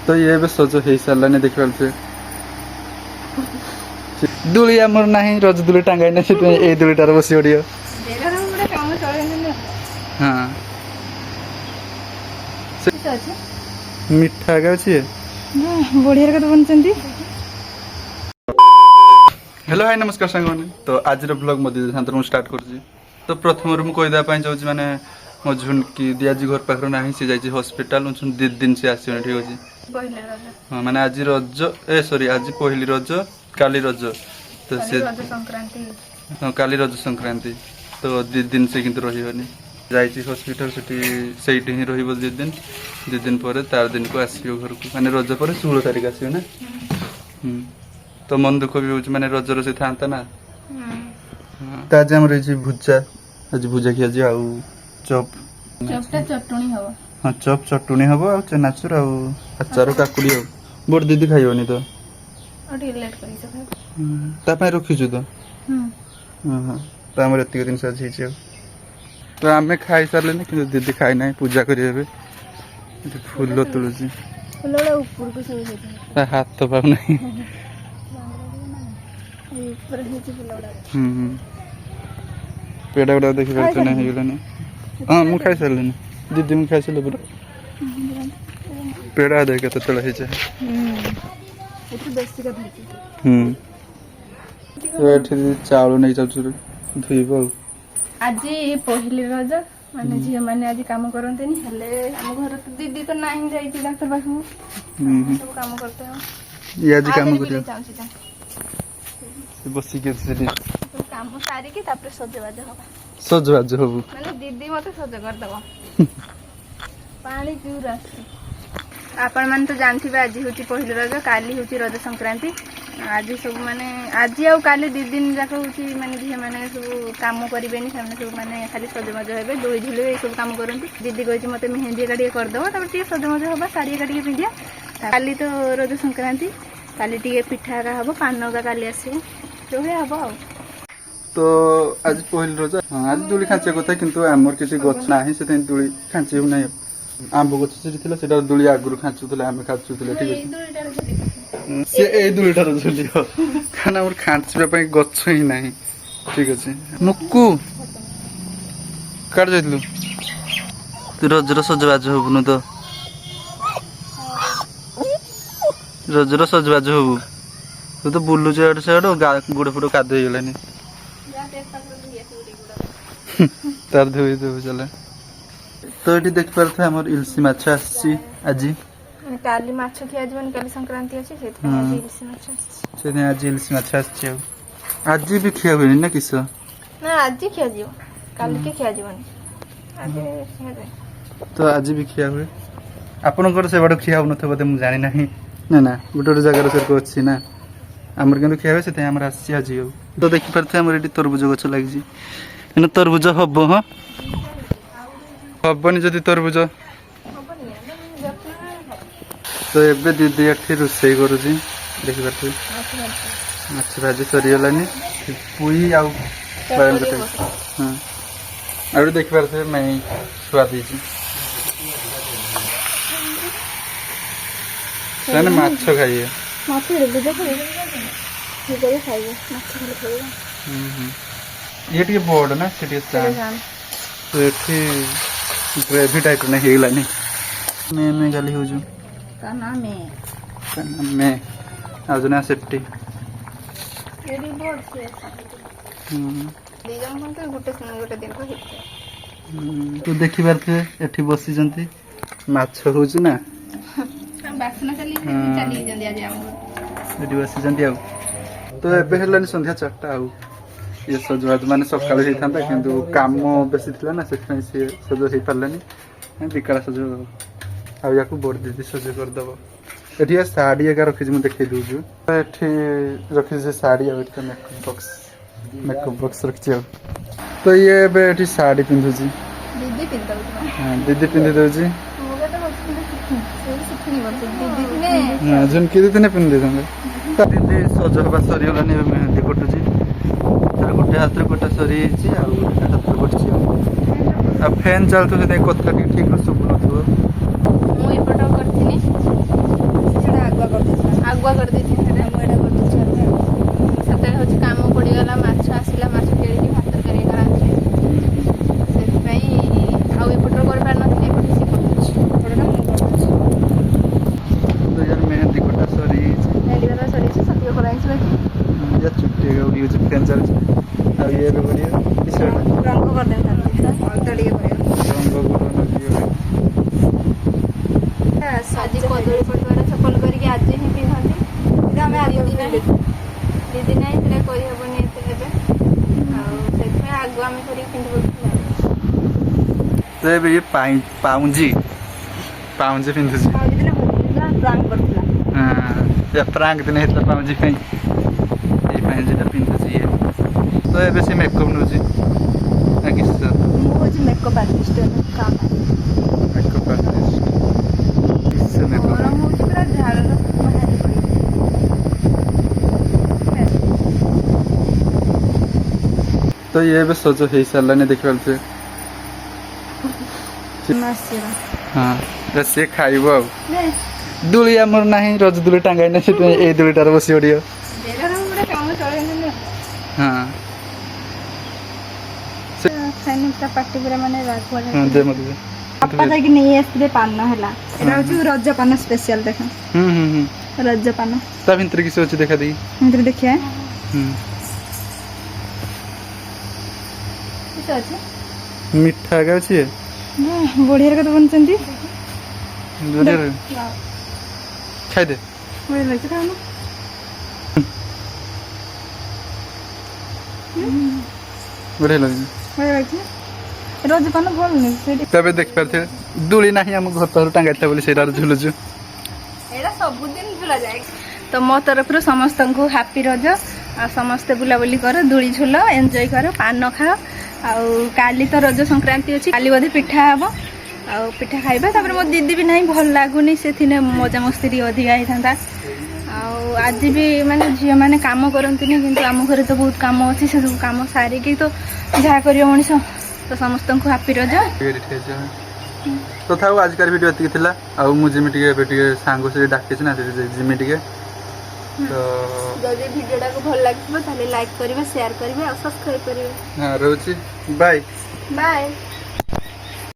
तो ये भी सज हो सारे देख पारे दूली आमर ना रज दूली टांगाई ना से दूलीटार बस पड़ो हाँ मिठा अच्छे बढ़िया कथा बनते। हेलो हाय नमस्कार सांग मैंने तो आज ब्लॉग मध्य शांत स्टार्ट कर तो प्रथम मुझे कहीदेवाई चाहूँगी मैंने मो झुनकी दियाजी घर पाखे ना सी जाइए हस्पिटाल 2 दिन से आसने ठीक अच्छे हाँ मैंने आज रज ए सॉरी आज पहली रज काली रज तो से हाँ काली रज संक्रांति तो 2 दिन से किंतु रही जाइए हस्पिटाल से ही रही 2 दिन पर तार दिन को आसो घर को मैंने रज पर 16 तारीख आसो ना तो मन दुख भी हो मैंने रजर से था ना तो आज आम भुजा आज भुजा खी आज आउ चप चटणी हम हाँ चप चटुणी हम आ चनाचुर आचार काकुड़ी हो बड़ दीदी खाइबनी तो रखीचु तो हाँ तो आम एत जिन आज तो आम खाई सारे कि दीदी खाई ना पूजा करेंगे फूल तुलुची हाथ तो पाऊना पेड़ा गुड़ा देखी पार्छ ना हाँ मुझे खाई सारे दीदी मुझे खाई सारे पूरा पेड़ा देख तो तला चाउल नहीं जाऊँ धुईब आज पहली रज माने झील मैंने आज कम करते आम घर तो दीदी तो ना जाइए डाक्टर पाख सब कम करते हैं आज कम कर बसिक काम सारिकी सजबाज हम सजबाज हबू माने दीदी मत सज करदब पानी पिऊर आपण मैंने तो जानते आज हूँ पहली रज काली हूँ रज संक्रांति आज सब माने आज आउ काली 2 दिन जाक हूँ माने झील मैंने सब कम करेंगे सब मैंने खाली सजमज हे दोई झुल सब कम करती दीदी कही मत मेहंदी टी करदे सजमज हवा साड़ी टी पिंधिया काली तो रज संक्रांति काली टी पिठा हम पान काली आसे जो हम आ तो आज पहली रज हाँ आज दूली खाँचा कथा किंतु आमर किसी गछ ना से दूली खाँची ना आंब गछ से दूली आगुरी खाँचुले आम खाँचुले ठीक है सी दूलीटार झुल कारण आम खाँचापी गछ ही ना ठीक अच्छे मुक्कू काट जाइलु तू रजर सजबाज हबुन तो रजर सजबाज हबु तू तो बुलुच आड़ से गुड़ फुड़ कादे गलानी तार धोई देव चले तो ये देख पारे आम इलसी माछ आज काली माछ खिया काली संक्रांति अच्छे से आज इलसी माछ आज भी खिया हुए ना किस ना आज खिया जीव काली के खिया जीवन तो आज भी खिया हुए आपनकर से बड़ खिया होन बोधे मुझे जानी ना ना गोटे जगार सर को अच्छी ना आमर कि खिया हुए से आम आसी आज तो देखिपारे आम ये तरबुज गच लगी तरबुज हम हाँ हेनी जदि तरबुज तो एबे दीदी एठी रोसई करुची देखिपारे माछ भाजी सरीगलानी पुई आउ हाँ आउ देखिपारे मैं छुआ देছি सेने माछ खाइए माछ बुझे खाइए खाइए माछ खाइए ये टी बड़ ना से तो ये ग्रेवी टाइप ना होगलानी मैं गाली हो मैं आज ना सेफ्टी तो देखी पारे एठी बसी माछ हो ना बसी तो एबे हेलानी संध्या 4टा आउ ये सजबाज मान सका होता कि कम बेसी थी ना से सज हो पारानी विकाला सज आ बड़ दीदी सज करदेव ये शाढ़ी एका रखी मुझे देखी दूसु रखी से शाढ़ी मेकअप बॉक्स रखी तो ये शाढ़ी पिंधुची हाँ दीदी पिंधि दौची झुनकी दीदी ने पिंधि दीदी सज हवा सरीगलानी मेहंदी कटुची गोटे हाथ गोटे सरी गोटे हाथ कर फैन चलते कथा ठीक शुभ न ଚାଲିଛି ଆଉ ଇଏ ଏବେ କରିବା କିସ ରଙ୍ଗ କରିଦେବି ଅଳତା ଟିକେ ଆଜି କଦଳୀ ପଟୁଆର ଚପଲ କରିକି ଆଜି ହିଁ ପିନ୍ଧନ୍ତି ଆମେ ଦିଦି ନାହିଁ ସେଟା କରିହେବନି ଏତେ ଏବେ ଆଉ ସେଥିପାଇଁ ଆଗ ଆମେ କରିକି ପିନ୍ଧିବୁ ତ ଏବେ ଇଏ ପାଉଁଜି ପିନ୍ଧୁଛି ପ୍ରାଙ୍କ ଦିନ ହେଇଥିଲା ପାଉଁଜି ପାଇଁ ଏଇ ପାଉଁଜିଟା ପିନ୍ଧୁଛି ଇଏ ତ ଏବେ ସେ ମେକଅପ୍ ନେଉଛି ନା କିସ ମୁଁ ହଉଛି ମେକଅପ୍ ଆର୍ଟିଷ୍ଟ ମେକଅପ୍ ଆର୍ଟିଷ୍ଟ କିସ ମେକଅପ୍ ଗରମ ହଉଛି ପୁରା ଝାଳର ବାହାରି ପଡିବ ତ ଇଏ ଏବେ ସଜ ହେଇସାରିଲାନି ଦେଖିପାରୁଥିବେ ହଁ ସିଏ ଖାଇବ ଆଉ ଦୋଳି ଆମର ନାହିଁ ରଜ ଦୋଳି ଟାଙ୍ଗାଇ ନାହିଁ ସେଥିପାଇଁ ଏଇ ଦୋଳିଟାରେ ବସି ପଡ଼ିବ କାମ ଚଳେଇନି ହଁ ପାଟି ପୁରା ମାନେ ହଁ ଦେ ମତେ ଦେ। ବାପା ଯାଇକି ନେଇ ଆସିଥିଲେ ପାନ ହେଲା ଏଇଟା ହଉଛି ରଜ ପାନ ସ୍ପେଶାଲ ଦେଖ ରଜ ପାନ ତା ଭିତରେ କିଛି ଅଛି ଦେଖା ଦେଇ ଏଥିରେ ଦେଖିବା ଅଛି ମିଠା ଏକା ଅଛି ବଢିଆ କଥା ବନୁଛନ୍ତି ଖାଇଦେ ବଢିଆ ଲାଗୁଛି ଖାଉନ ବଢ଼ିଆ ଲାଗୁଛି ବଢିଆ ଲାଗୁଛି ରଜ ପାନ ଭଲ ନୁହେଁ ସେଇଠି ତେବେ ଦେଖିପାରୁଥିବେ ଦୋଳି ନାହିଁ ଆମ ଘର ପାଖରୁ ଟାଙ୍ଗାଇଥିଲା ବୋଲି ସେଇଟାରେ ଝୁଲୁଛୁ ଏଇଟା ସବୁଦିନ ଝୁଲା ଯାଏ ତ ମୋ ତରଫରୁ ସମସ୍ତଙ୍କୁ ହାପି ରଜ ଆଉ ସମସ୍ତେ ବୁଲାବୁଲି କର ଦୋଳି ଝୁଲ ଏନ୍ଜୟ କର ପାନ ଖାଅ ଆଉ କାଲି ତ ରଜ ସଂକ୍ରାନ୍ତି ଅଛି କାଲି ବୋଧେ ପିଠା ହବ ଆଉ ପିଠା ଖାଇବା ତାପରେ ମୋ ଦିଦି ବି ନାହିଁ ଭଲ ଲାଗୁନି ସେଥିନେ ମଜାମସ୍ତି ଟିକେ ଅଧିକା ହେଇଥାନ୍ତା ଆଉ ଆଜି ବି ମାନେ ଝିଅମାନେ କାମ କରନ୍ତିନି କିନ୍ତୁ ଆମ ଘରେ ତ ବହୁତ କାମ ଅଛି ସେ ସବୁ କାମ ସାରିକି ତ ଯାହା କରିବ ମଣିଷ ତ ସମସ୍ତଙ୍କୁ ହାପି ରଜ ତଥାପି ଆଜିକାର ଭିଡ଼ିଓ ଏତିକି ଥିଲା ଆଉ ମୁଁ ଯିମି ଟିକେ ଏବେ ଟିକେ ସାଙ୍ଗ ସହିତ ଡାକିଛି ନା ଯିମି ଟିକେ ତ ଯଦି ଭିଡ଼ିଓଟାକୁ ଭଲ ଲାଗିଥିବ ତାହେଲେ ଲାଇକ୍ କରିବେ ସେୟାର କରିବେ ଆଉ ସବସ୍କ୍ରାଇବ୍ କରିବେ ହଁ ରହୁଛି ବାଏ ବାଏ